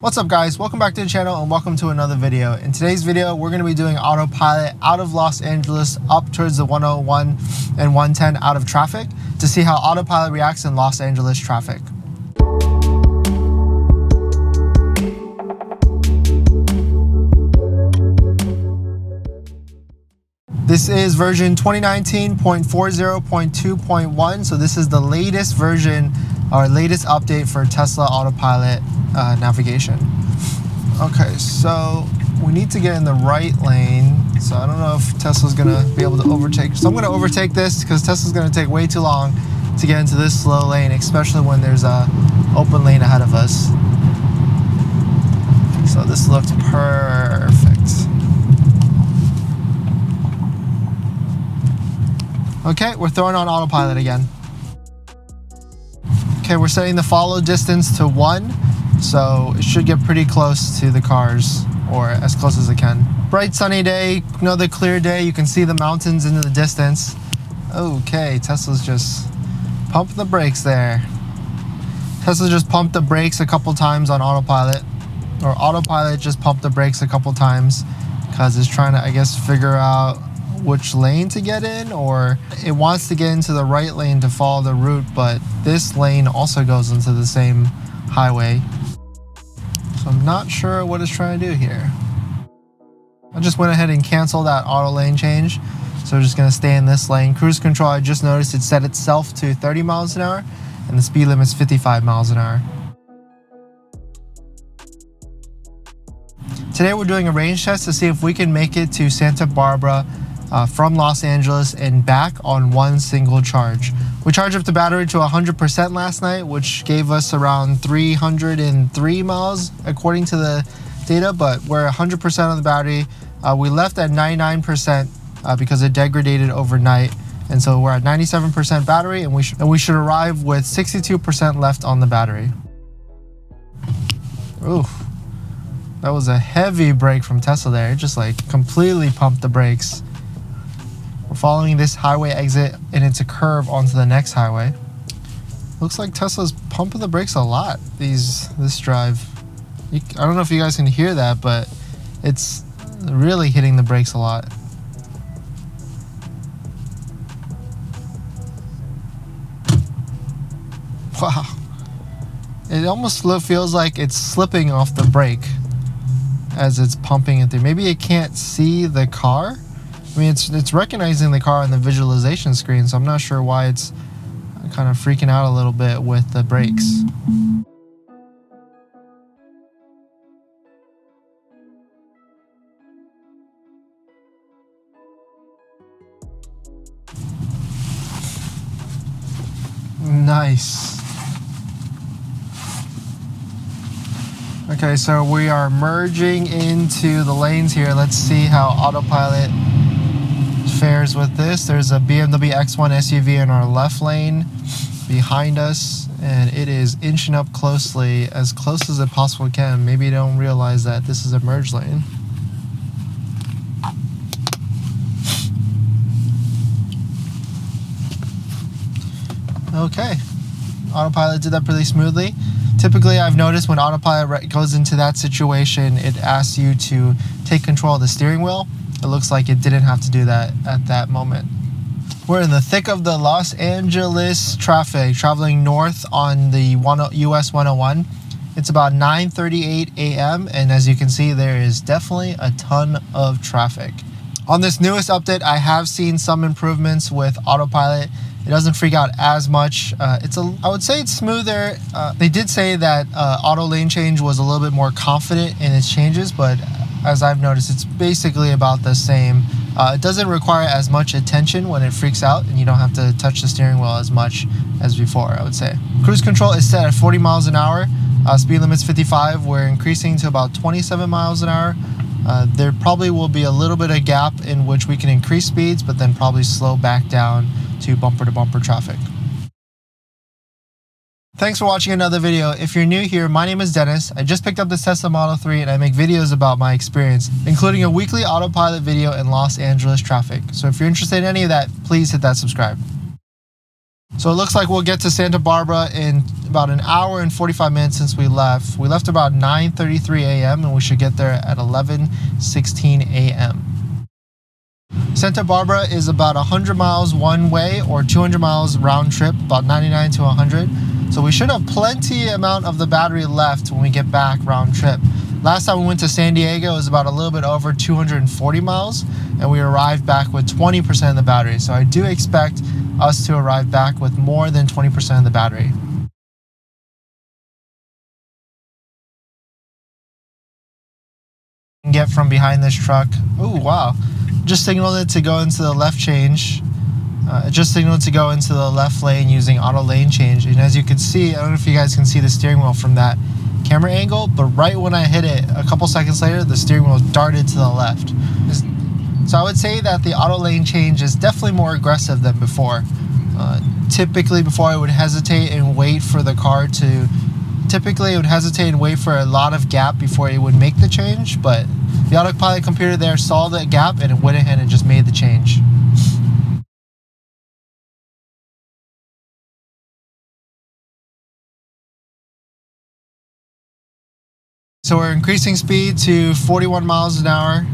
What's up guys, welcome back to the channel and welcome to another video. In today's video, we're going to be doing autopilot out of Los Angeles up towards the 101 and 110 out of traffic to see how autopilot reacts in Los Angeles traffic. This is version 2019.40.2.1, so this is the latest version or latest update for Tesla autopilot navigation. Okay, so we need to get in the right lane. So I don't know if Tesla's gonna be able to overtake. So I'm gonna overtake this because Tesla's gonna take way too long to get into this slow lane, especially when there's a open lane ahead of us. So this looks perfect. Okay, we're throwing on autopilot again. Okay, we're setting the follow distance to 1, so it should get pretty close to the cars, or as close as it can. Bright sunny day, another clear day. You can see the mountains in the distance. Okay, Tesla's just pumping the brakes there. Tesla just pumped the brakes a couple times on autopilot, or autopilot just pumped the brakes a couple times because it's trying to, I guess, figure out which lane to get in, or it wants to get into the right lane to follow the route, but this lane also goes into the same highway. So I'm not sure what it's trying to do here. I just went ahead and canceled that auto lane change, so we're just going to stay in this lane. Cruise control, I just noticed it set itself to 30 miles an hour and the speed limit's 55 miles an hour. Today we're doing a range test to see if we can make it to Santa Barbara from Los Angeles and back on one single charge. We charged up the battery to 100% last night, which gave us around 303 miles according to the data, but we're 100% on the battery. We left at 99% because it degraded overnight, and so we're at 97% battery, and we should arrive with 62% left on the battery. Ooh, that was a heavy brake from Tesla there. It just like completely pumped the brakes. We're following this highway exit and it's a curve onto the next highway. Looks like Tesla's pumping the brakes a lot this drive. I don't know if you guys can hear that, but it's really hitting the brakes a lot. Wow. It almost feels like it's slipping off the brake as it's pumping it through. Maybe it can't see the car. I mean, it's recognizing the car on the visualization screen, so I'm not sure why it's kind of freaking out a little bit with the brakes. Nice. Okay, so we are merging into the lanes here. Let's see how autopilot fares with this. There's a BMW X1 SUV in our left lane behind us, and it is inching up closely, as close as it possibly can. Maybe you don't realize that this is a merge lane. Okay, autopilot did that pretty smoothly. Typically, I've noticed when autopilot goes into that situation, it asks you to take control of the steering wheel. It looks like it didn't have to do that at that moment. We're in the thick of the Los Angeles traffic, traveling north on the US 101. It's about 9:38 a.m. and as you can see, there is definitely a ton of traffic. On this newest update, I have seen some improvements with autopilot. It doesn't freak out as much. I would say it's smoother. They did say that auto lane change was a little bit more confident in its changes, but as I've noticed, it's basically about the same. It doesn't require as much attention when it freaks out, and you don't have to touch the steering wheel as much as before, I would say. Cruise control is set at 40 miles an hour. Speed limit's 55. We're increasing to about 27 miles an hour. There probably will be a little bit of gap in which we can increase speeds, but then probably slow back down to bumper traffic. Thanks for watching another video. If you're new here, my name is Dennis. I just picked up this Tesla Model 3 and I make videos about my experience, including a weekly autopilot video in Los Angeles traffic. So if you're interested in any of that, please hit that subscribe. So it looks like we'll get to Santa Barbara in about an hour and 45 minutes since we left. We left about 9:33 a.m. and we should get there at 11:16 a.m. Santa Barbara is about 100 miles one way or 200 miles round trip, about 99 to 100. So we should have plenty amount of the battery left when we get back round trip. Last time we went to San Diego, it was about a little bit over 240 miles, and we arrived back with 20% of the battery. So I do expect us to arrive back with more than 20% of the battery. Get from behind this truck. Oh, wow. Just signaled it to go into the left change. Just signaled to go into the left lane using auto lane change. And as you can see, I don't know if you guys can see the steering wheel from that camera angle, but right when I hit it, a couple seconds later, the steering wheel darted to the left. So I would say that the auto lane change is definitely more aggressive than before. Typically before I would hesitate and wait for the car to, typically it would hesitate and wait for a lot of gap before it would make the change, but the autopilot computer there saw the gap and it went ahead and just made the change. So we're increasing speed to 41 miles an hour.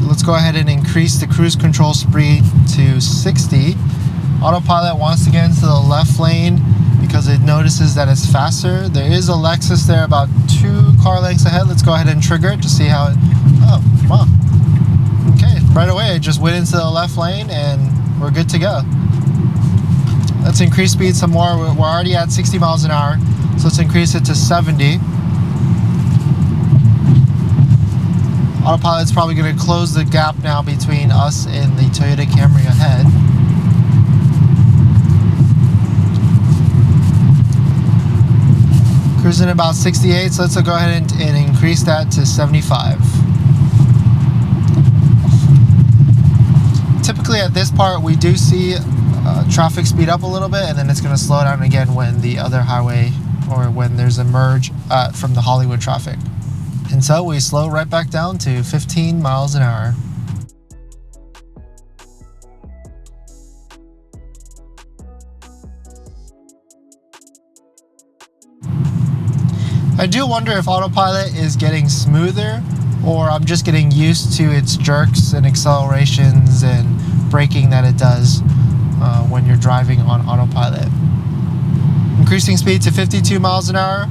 Let's go ahead and increase the cruise control speed to 60. Autopilot wants to get into the left lane because it notices that it's faster. There is a Lexus there about 2 car lengths ahead. Let's go ahead and trigger it to see how it, oh, wow. Okay, right away it just went into the left lane and we're good to go. Let's increase speed some more. We're already at 60 miles an hour, so let's increase it to 70. Autopilot's probably going to close the gap now between us and the Toyota Camry ahead. Cruising about 68, so let's go ahead and increase that to 75. Typically at this part we do see traffic speed up a little bit, and then it's going to slow down again when the other highway or when there's a merge from the Hollywood traffic. And so we slow right back down to 15 miles an hour. I do wonder if autopilot is getting smoother or I'm just getting used to its jerks and accelerations and braking that it does when you're driving on autopilot. Increasing speed to 52 miles an hour.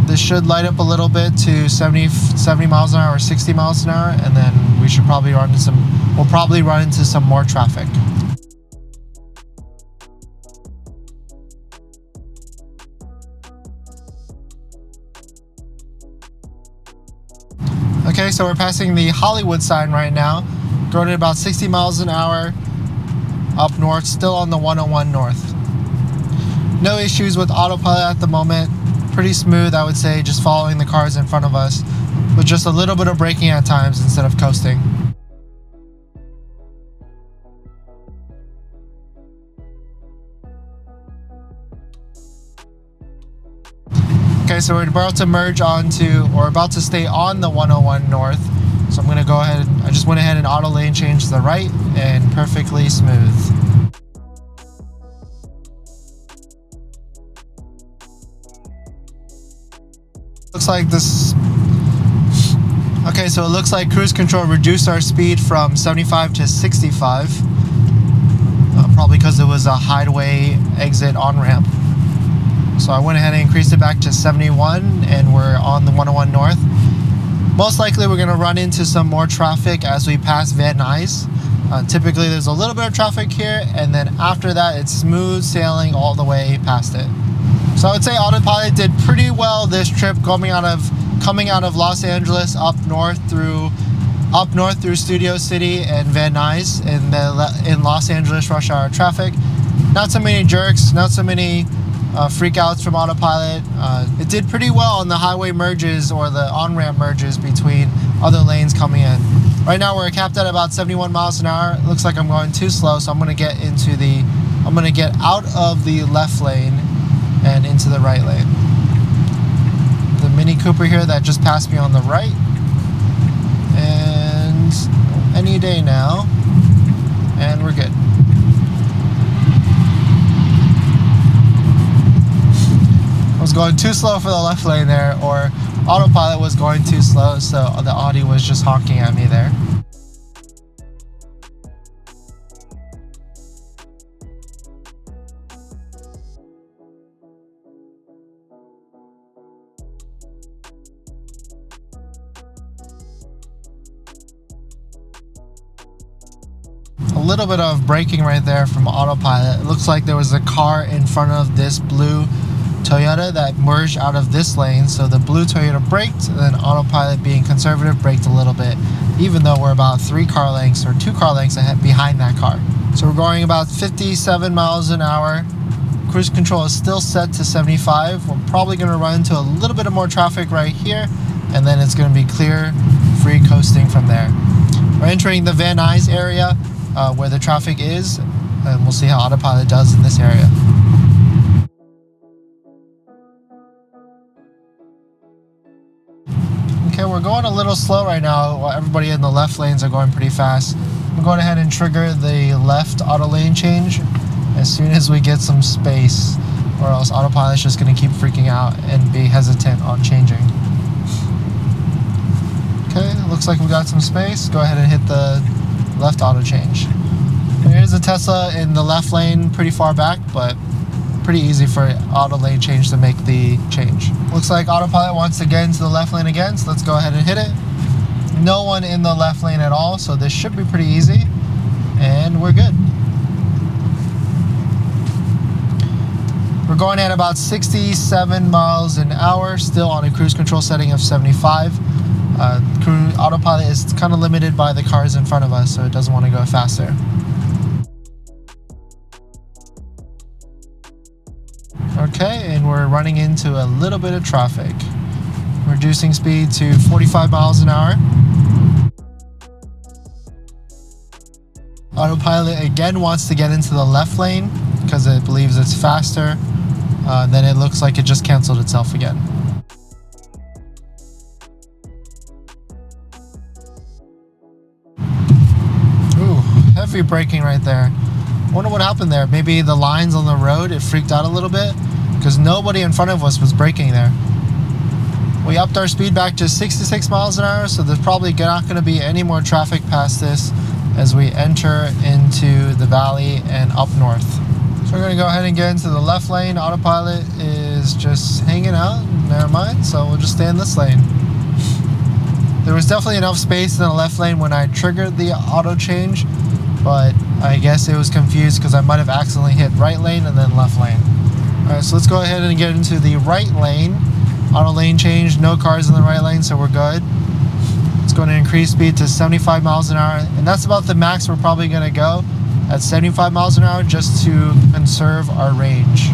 This should light up a little bit to 70 miles an hour or 60 miles an hour, and then we should probably run into we'll probably run into some more traffic. Okay, so we're passing the Hollywood sign right now, going at about 60 miles an hour up north, still on the 101 north. No issues with autopilot at the moment. Pretty smooth, I would say, just following the cars in front of us, with just a little bit of braking at times instead of coasting. Okay, so we're about to merge onto, or about to stay on the 101 north. So I'm going to go ahead, I just went ahead and auto lane change to the right, and perfectly smooth. Looks like this, okay, so it looks like cruise control reduced our speed from 75 to 65, probably because it was a highway exit on-ramp. So I went ahead and increased it back to 71, and we're on the 101 north. Most likely we're going to run into some more traffic as we pass Van Nuys. Typically there's a little bit of traffic here, and then after that it's smooth sailing all the way past it. So I would say autopilot did pretty well this trip, coming out of Los Angeles up north through Studio City and Van Nuys in Los Angeles rush hour traffic. Not so many jerks, not so many freakouts from autopilot. It did pretty well on the highway merges or the on-ramp merges between other lanes coming in. Right now we're capped at about 71 miles an hour. It looks like I'm going too slow, so I'm going to get out of the left lane and into the right lane. The Mini Cooper here that just passed me on the right, and any day now, and we're good. was going too slow for the left lane there, or autopilot was going too slow, so the Audi was just honking at me there. A little bit of braking right there from autopilot. It looks like there was a car in front of this blue Toyota that merged out of this lane, so the blue Toyota braked, and then autopilot, being conservative, braked a little bit, even though we're about 3 car lengths or 2 car lengths ahead behind that car. So we're going about 57 miles an hour. Cruise control is still set to 75. We're probably going to run into a little bit of more traffic right here, and then it's going to be clear, free coasting from there. We're entering the Van Nuys area where the traffic is, and we'll see how autopilot does in this area. Okay, we're going a little slow right now while everybody in the left lanes are going pretty fast. I'm going ahead and trigger the left auto lane change as soon as we get some space, or else autopilot's just going to keep freaking out and be hesitant on changing. Okay, looks like we got some space. Go ahead and hit the left auto change. Here's a Tesla in the left lane pretty far back, but pretty easy for auto lane change to make the change. Looks like autopilot wants to get into the left lane again, so let's go ahead and hit it. No one in the left lane at all, so this should be pretty easy, and we're good. We're going at about 67 miles an hour, still on a cruise control setting of 75. Autopilot is kind of limited by the cars in front of us, so it doesn't want to go faster. Okay, and we're running into a little bit of traffic. Reducing speed to 45 miles an hour. Autopilot again wants to get into the left lane because it believes it's faster. Then it looks like it just canceled itself again. Ooh, heavy braking right there. Wonder what happened there. Maybe the lines on the road, it freaked out a little bit because nobody in front of us was braking there. We upped our speed back to 66 miles an hour, so there's probably not going to be any more traffic past this as we enter into the valley and up north. So we're going to go ahead and get into the left lane. Autopilot is just hanging out. Never mind, so we'll just stay in this lane. There was definitely enough space in the left lane when I triggered the auto change, but I guess it was confused because I might have accidentally hit right lane and then left lane. Alright, so let's go ahead and get into the right lane. Auto lane change, no cars in the right lane, so we're good. It's going to increase speed to 75 miles an hour, and that's about the max we're probably going to go at 75 miles an hour just to conserve our range.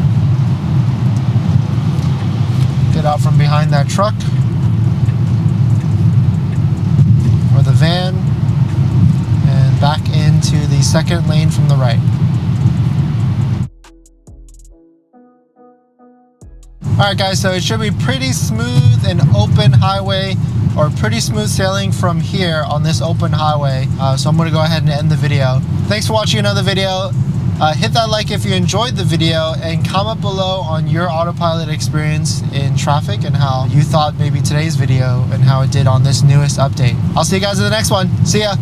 Get out from behind that truck or the van and back into the second lane from the right. Alright guys, so it should be pretty smooth and open highway, or pretty smooth sailing from here on this open highway. So I'm going to go ahead and end the video. Thanks for watching another video. Hit that like if you enjoyed the video, and comment below on your autopilot experience in traffic and how you thought maybe today's video and how it did on this newest update. I'll see you guys in the next one. See ya!